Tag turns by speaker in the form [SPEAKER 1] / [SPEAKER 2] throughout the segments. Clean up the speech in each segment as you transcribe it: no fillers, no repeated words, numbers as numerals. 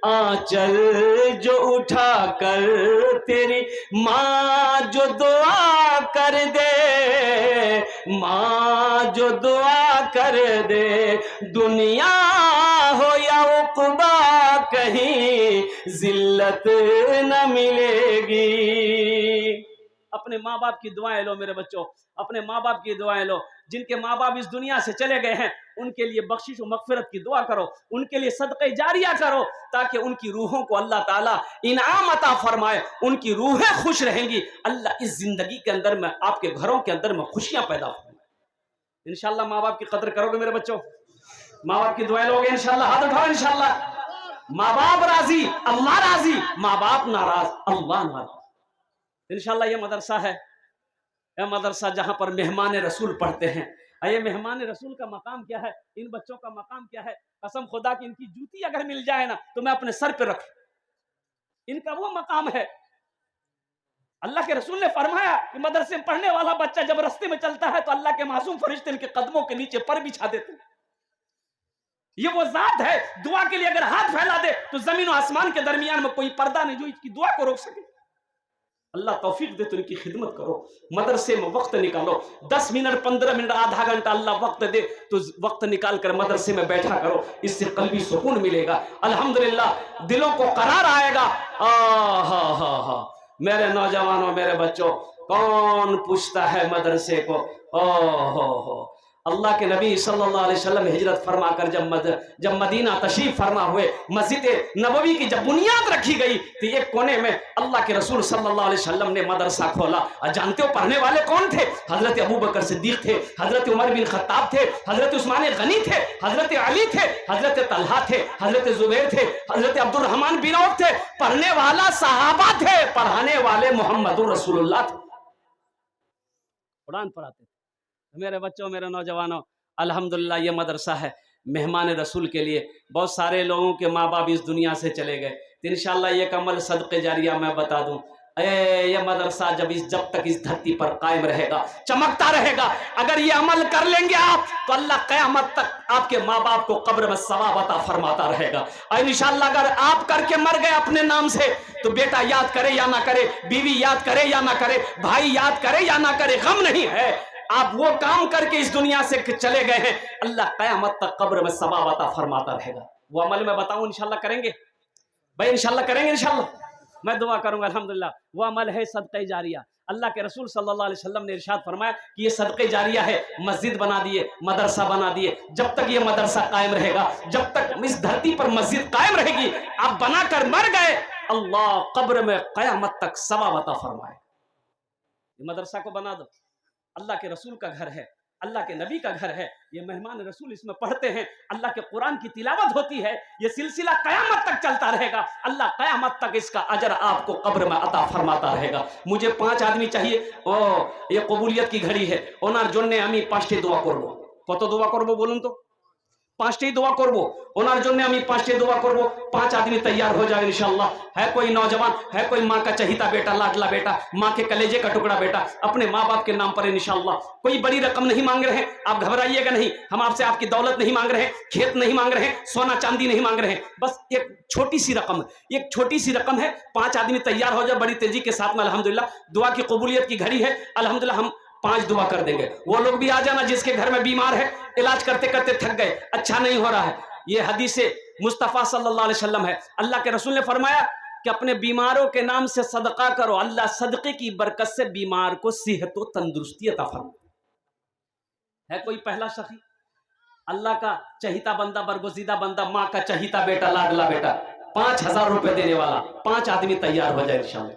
[SPEAKER 1] आंचल जो उठा कर तेरी माँ जो दुआ कर दे, माँ जो दुआ कर दे, दुनिया हो या उक़बा कहीं जिल्लत न मिलेगी। अपने माँ बाप की दुआएं लो मेरे बच्चों, अपने माँ बाप की दुआएं लो। जिनके माँ बाप इस दुनिया से चले गए हैं उनके लिए बख्शिश और मग़फ़िरत की दुआ करो, उनके लिए सदक़े जारिया करो, ताकि उनकी रूहों को अल्लाह ताला इनाम अता फरमाए, उनकी रूहें खुश रहेंगी। अल्लाह इस जिंदगी के अंदर में, आपके घरों के अंदर में खुशियां पैदा फरमाए। इंशाअल्लाह माँ बाप की कदर करोगे मेरे बच्चों, माँ बाप की दुआएं लोगे इंशाअल्लाह। हाथ उठाओ इंशाअल्लाह। माँ बाप राजी अल्लाह राजी, माँ बाप नाराज अल्लाह नाराज। इंशाअल्लाह ये मदरसा है, यह मदरसा जहां पर मेहमान रसूल पढ़ते हैं। ये मेहमान रसूल का मकाम क्या है, इन बच्चों का मकाम क्या है? कसम खुदा की इनकी जूती अगर मिल जाए ना तो मैं अपने सर पे रख, इनका वो मकाम है। अल्लाह के रसूल ने फरमाया कि मदरसे में पढ़ने वाला बच्चा जब रास्ते में चलता है तो अल्लाह के मासूम फरिश्ते इनके कदमों के नीचे पर बिछा देते हैं। ये वो जात है, दुआ के लिए अगर हाथ फैला दे तो जमीन और आसमान के दरमियान में कोई पर्दा नहीं जो इसकी दुआ को रोक सके। अल्लाह तौफीक दे तो इनकी खिदमत करो, मदरसे में वक्त निकालो, 10 मिनट 15 मिनट आधा घंटा अल्लाह वक्त दे तो वक्त निकाल कर मदरसे में बैठा करो, इससे कल्बी सुकून मिलेगा। अल्हम्दुलिल्लाह दिलों को करार आएगा। हा मेरे नौजवानों, मेरे बच्चों, कौन पूछता है मदरसे को? हो अल्लाह के नबी सल्लल्लाहु अलैहि वसल्लम हिजरत फरमा कर जब मदीना तशरीफ फरमा हुए, मस्जिद नबवी की जब बुनियाद रखी गई तो एक कोने में अल्लाह के रसूल सल्लल्लाहु अलैहि वसल्लम ने मदरसा खोला। और जानते हो पढ़ने वाले कौन थे? हजरत अबू बकर सिद्दीक थे, हजरत उमर बिन खत्ताब थे, हजरत उस्मान गनी थे, हजरत अली थे, हजरत तलहा थे, हजरत जुबैर थे, हजरत अब्दुल रहमान बिन औफ थे। पढ़ने वाला सहाबा थे, पढ़ाने वाले मोहम्मदुर रसूलुल्लाह थे, कुरान पढ़ाते थे। मेरे बच्चों, मेरे नौजवानों, अल्हम्दुलिल्लाह ये मदरसा है मेहमान रसूल के लिए। बहुत सारे लोगों के माँ बाप इस दुनिया से चले गए, तो इंशाअल्लाह ये अमल सदक़े जारिया मैं बता दूं। ये मदरसा जब तक इस धरती पर कायम रहेगा, चमकता रहेगा। अगर ये अमल कर लेंगे आप तो अल्लाह क़यामत तक आपके माँ बाप को कब्र में सवाब अता फरमाता रहेगा। और इंशाअल्लाह अगर आप करके मर गए अपने नाम से तो बेटा याद करे या ना करे, बीवी याद करे या ना करे, भाई याद करे या ना करे, गम नहीं है। आप वो काम करके इस दुनिया से चले गए हैं, अल्लाह क़यामत तक कब्र में सवाब अता फरमाता रहेगा। वो अमल मैं बताऊं इंशाअल्लाह करेंगे भाई, इंशाअल्लाह करेंगे, इंशाअल्लाह मैं दुआ करूंगा। अल्हम्दुलिल्लाह वो अमल है सदक़े जारिया। अल्लाह के रसूल सल्लल्लाहु अलैहि वसल्लम ने इरशाद फरमाया कि ये सदक़े जारिया है। मस्जिद बना दिए, मदरसा बना दिए, जब तक ये मदरसा कायम रहेगा, जब तक इस धरती पर मस्जिद कायम रहेगी, आप बनाकर मर गए, अल्लाह कब्र में क़यामत तक सवाब अता फरमाए। मदरसा को बना दो, अल्लाह के रसूल का घर है, अल्लाह के नबी का घर है, ये मेहमान रसूल इसमें पढ़ते हैं, अल्लाह के कुरान की तिलावत होती है, ये सिलसिला क़यामत तक चलता रहेगा। अल्लाह क़यामत तक इसका अजर आपको कब्र में अता फरमाता रहेगा। मुझे 5 आदमी चाहिए, ये कबूलियत की घड़ी है। ओनार जोन्ने आमी 5टी दुआ करबो। कत दुआ करबो बोलुन तो? 5टी दुआ करबो। ओनार जोन्ने आमी 5टी दुआ करबो। 5 आदमी तैयार हो जाए इंशाअल्लाह। है कोई नौजवान, है कोई माँ का चहीता बेटा, लाडला बेटा, माँ के कलेजे का टुकड़ा बेटा, अपने माँ बाप के नाम पर इंशाअल्लाह। कोई बड़ी रकम नहीं मांग रहे हैं, आप घबराइएगा नहीं। हम आपसे आपकी दौलत नहीं मांग रहे हैं, खेत नहीं मांग रहे हैं, सोना चांदी नहीं मांग रहे हैं, बस एक छोटी सी रकम, एक छोटी सी रकम है। 5 आदमी तैयार हो जाए बड़ी तेजी के साथ में। अल्हम्दुलिल्लाह दुआ की कबूलियत की घड़ी है। अल्हम्दुलिल्लाह हम 5 दुआ कर देंगे। वो लोग भी आ जाना जिसके घर में बीमार है, इलाज करते करते थक गए, अच्छा नहीं हो रहा है। ये हदीस मुस्तफ़ा सल्लल्लाहु अलैहि वसल्लम है। अल्लाह के रसूल ने फरमाया कि अपने बीमारों के नाम से सदका करो, अल्लाह सदके की बरकत से बीमार को सेहत व तंदुरुस्ती अता फरमाता है। कोई पहला सखी अल्लाह का चहीता बंदा, बरगुज़ीदा बंदा, माँ का चहीता बेटा, लाडला बेटा, 5000 रुपए देने वाला, 5 आदमी तैयार हो जाए इंशाअल्लाह।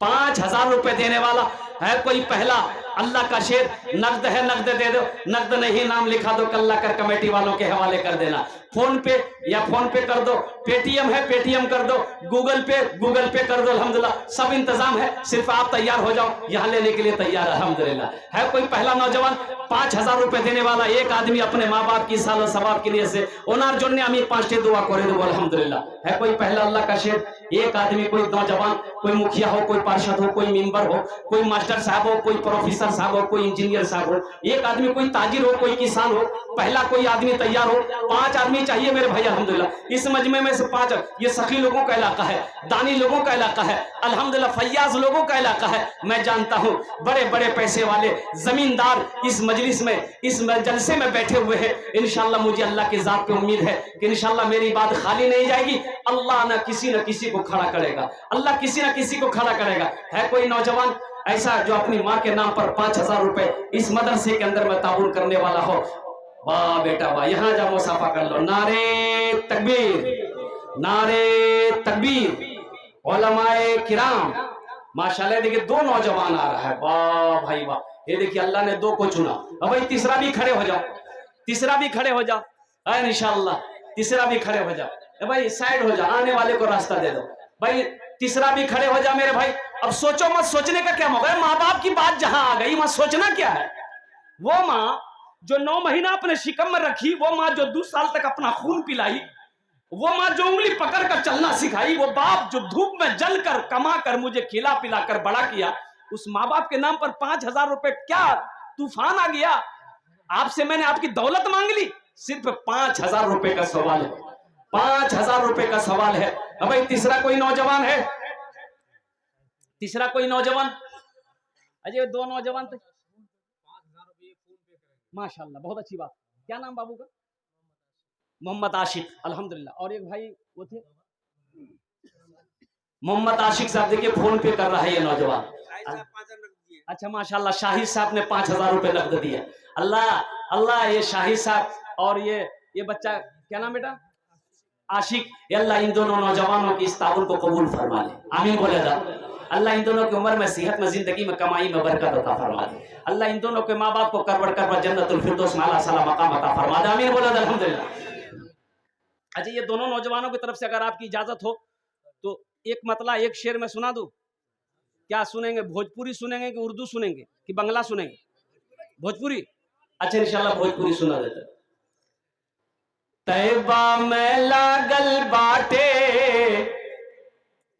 [SPEAKER 1] 5000 रुपए देने वाला है कोई पहला? अल्लाह का शेर, नकद है नकद दे दो, नकद नहीं नाम लिखा दो, कल्ला कर कमेटी वालों के हवाले कर देना। फोन पे या फोन पे कर दो, पेटीएम है पेटीएम कर दो, गूगल पे कर दो। अल्हम्दुलिल्लाह सब इंतजाम है, सिर्फ आप तैयार हो जाओ, यहाँ लेने के लिए तैयार। अल्हम्दुलिल्लाह है कोई पहला नौजवान 5000 रुपए देने वाला, एक आदमी अपने माँ बाप की साल सवाब के लिए से ओनार जोन्ने आमी 5टी दुआ करे दो। अल्हम्दुलिल्लाह है कोई पहला अल्लाह का शेर, एक आदमी, कोई नौजवान, कोई मुखिया हो, कोई पार्षद हो, कोई मेंबर हो, कोई मास्टर साहब हो, कोई प्रोफेसर साहब हो, कोई इंजीनियर साहब हो, एक आदमी कोई ताजिर हो, कोई किसान हो, पहला कोई आदमी तैयार हो। 5 आदमी आदमी चाहिए मेरे भाई अल्हम्दुलिल्लाह। इस मजमे में से 5, ये सखी लोगों का इलाका है, दानी लोगों का इलाका है, अल्हम्दुलिल्लाह फैयाज लोगों का इलाका है। मैं जानता हूँ बड़े बड़े पैसे वाले जमींदार इस मजलिस में, इस जलसे में बैठे हुए हैं। इंशाअल्लाह मुझे अल्लाह की जात पे उम्मीद है कि इंशाअल्लाह मेरी बात खाली नहीं जाएगी। अल्लाह न किसी को खड़ा करेगा, अल्लाह किसी न किसी को खड़ा करेगा। है कोई नौजवान ऐसा जो अपनी माँ के नाम पर 5,000 रुपए इस मदरसे के अंदर में ताउन करने वाला हो? वाह बेटा वाह, यहां जा मुसाफा कर लो। नारे तकबीर, नारे तकबीर। उलमाए किराम माशाल्लाह, देखिए 2 नौजवान आ रहा है। वाह भाई वाह, ये देखिए अल्लाह ने 2 को चुना। अब भाई तीसरा भी खड़े हो जाओ, तीसरा भी खड़े हो जाओ इंशाअल्लाह, तीसरा भी खड़े हो जाओ। भाई साइड हो जाओ, आने वाले को रास्ता दे दो। भाई तीसरा भी खड़े हो जाओ मेरे भाई। अब सोचो मत, सोचने का क्या मौका है? माँ बाप की बात जहां आ गई वहां सोचना क्या है? वो माँ जो 9 महीना अपने शिकम में रखी, वो माँ जो 2 साल तक अपना खून पिलाई, वो माँ जो उंगली पकड़ कर चलना सिखाई, वो बाप जो धूप में जल कर कमा कर मुझे खिला पिला कर बड़ा किया, उस माँ बाप के नाम पर 5,000 रुपए क्या तूफान आ गया? आपसे मैंने आपकी दौलत मांग ली, सिर्फ 5,000 रुपए का सवाल है, 5,000 रुपए का सवाल है। अब भाई तीसरा कोई नौजवान है? तीसरा कोई नौजवान? अजय 2 नौजवान थे। माशाल्लाह, बहुत अच्छी बात। क्या नाम बाबू का? मोहम्मद आशिक, अल्हम्दुलिल्लाह। और एक भाई वो थे मोहम्मद आशिक साहब, देखिए फोन पे कर रहा है ये नौजवान। अच्छा माशाल्लाह, शाहिद साहब ने 5,000 रुपए नकद दिए। अल्लाह अल्लाह, ये शाहिद साहब और ये बच्चा क्या नाम बेटा? आशिक, अल्लाह इन दोनों नौजवानों की इस ताउन को कबूल फरमा ले, आमीन बोले जा। अल्लाह इन दोनों की उम्र में, सेहत में, जिंदगी में, कमाई में बरकत अता फरमा दे। अल्लाह इन दोनों के माँ बाप को करवड़ करवड़ जन्नतुल फिरदौस में आला साला मकाम अता फरमा दे, आमीन बोले अल्हम्दुलिल्लाह। अच्छा, ये दोनों नौजवानों की तरफ से अगर आपकी इजाजत हो तो एक मतला एक शेर में सुना दूं? क्या सुनेंगे? भोजपुरी सुनेंगे कि उर्दू सुनेंगे कि बंगला सुनेंगे? भोजपुरी। अच्छा इंशाल्लाह भोजपुरी सुना देते। तैबा में लागल बाटे,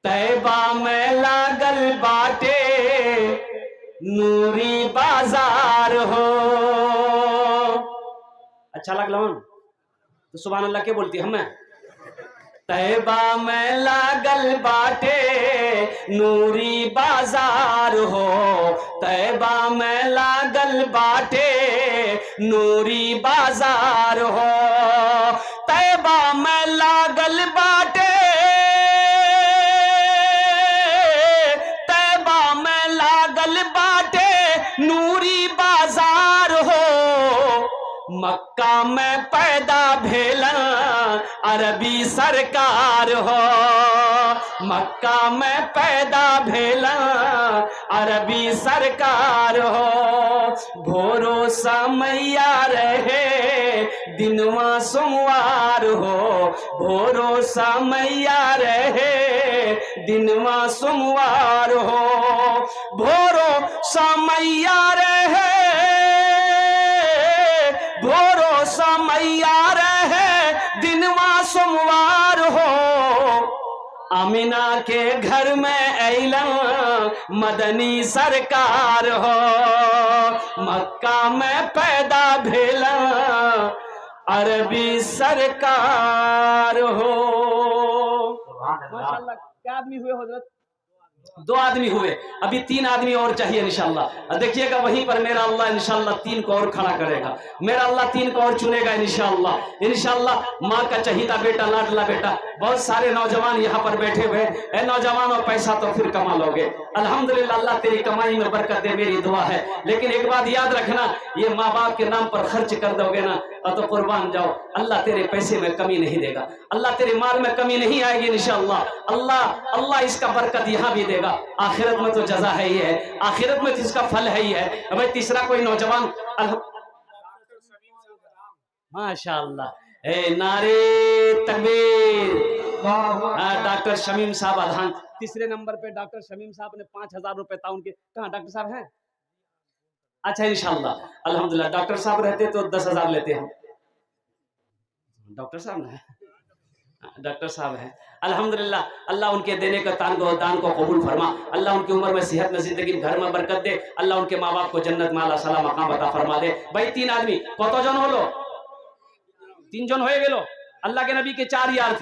[SPEAKER 1] तैबा में लागल बाटे नूरी बाजार हो। अच्छा लगला मन तो सुभान अल्लाह के बोलती हमें। तैबा में लागल बाटे नूरी बाजार हो, तैबा में लागल बाटे नूरी बाजार हो, तैबा में लागल बाटे, तैबा में लागल बाटे नूरी बाजार हो। मक्का में पैदा भेला अरबी सरकार हो, मक्का में पैदा भेला अरबी सरकार हो। भोरो समैया रहे दिनवा सोमवार हो, भोरो समैया रहे दिनवा सोमवार हो, भोरो समैया रहे, भोरो समैया रहे दिनवा सोमवार हो। अमीना के घर में अइला मदनी सरकार हो, मक्का में पैदा भेला अरबी सरकार हो। माशाल्लाह, क्या आदमी हुए हजरत? 2 आदमी हुए, अभी 3 आदमी और चाहिए इंशाअल्लाह। देखिएगा वहीं पर मेरा अल्लाह इंशाअल्लाह 3 को और खड़ा करेगा, मेरा अल्लाह 3 को और चुनेगा इंशाअल्लाह। इंशाअल्लाह माँ का चहीता बेटा, लाडला बेटा, बहुत सारे नौजवान यहाँ पर बैठे हुए। ए नौजवानों, पैसा तो फिर कमा लोगे अल्हम्दुलिल्लाह, अल्लाह तेरी कमाई में बरकत दे, मेरी दुआ है। लेकिन एक बात याद रखना, ये माँ बाप के नाम पर खर्च कर दोगे ना तो कुर्बान जाओ, अल्लाह तेरे पैसे में कमी नहीं देगा, अल्लाह तेरे माल में कमी नहीं आएगी इंशाअल्लाह। अल्लाह इसका बरकत यहाँ भी देगा, आखिरत में तो जजा है ही है, आखिरत में तो इसका फल है ही है। भाई तीसरा कोई नौजवान? माशाअल्लाह, नारे तकबीर। डॉक्टर शमीम साहब अधान। तीसरे नंबर पे डॉक्टर शमीम साहब ने 5,000 रुपए था उनके। कहाँ डॉक्टर साहब हैं? अच्छा इंशाअल्लाह अल्हम्दुलिल्लाह, डॉक्टर साहब रहते तो 10,000 लेते हैं। डॉक्टर साहब ना, डॉक्टर साहब हैं अल्हम्दुलिल्लाह। अल्लाह उनके देने का दान को कबूल फरमा, अल्लाह उनकी उम्र में, सेहत में, जिंदगी घर में बरकत दे, अल्लाह उनके माँ बाप को जन्नत में आला साला मकाम अता फरमा दे। भाई 3 आदमी कत जन हलो? 3 जन हो गेलो। अल्लाह के नबी के 4 यार थे।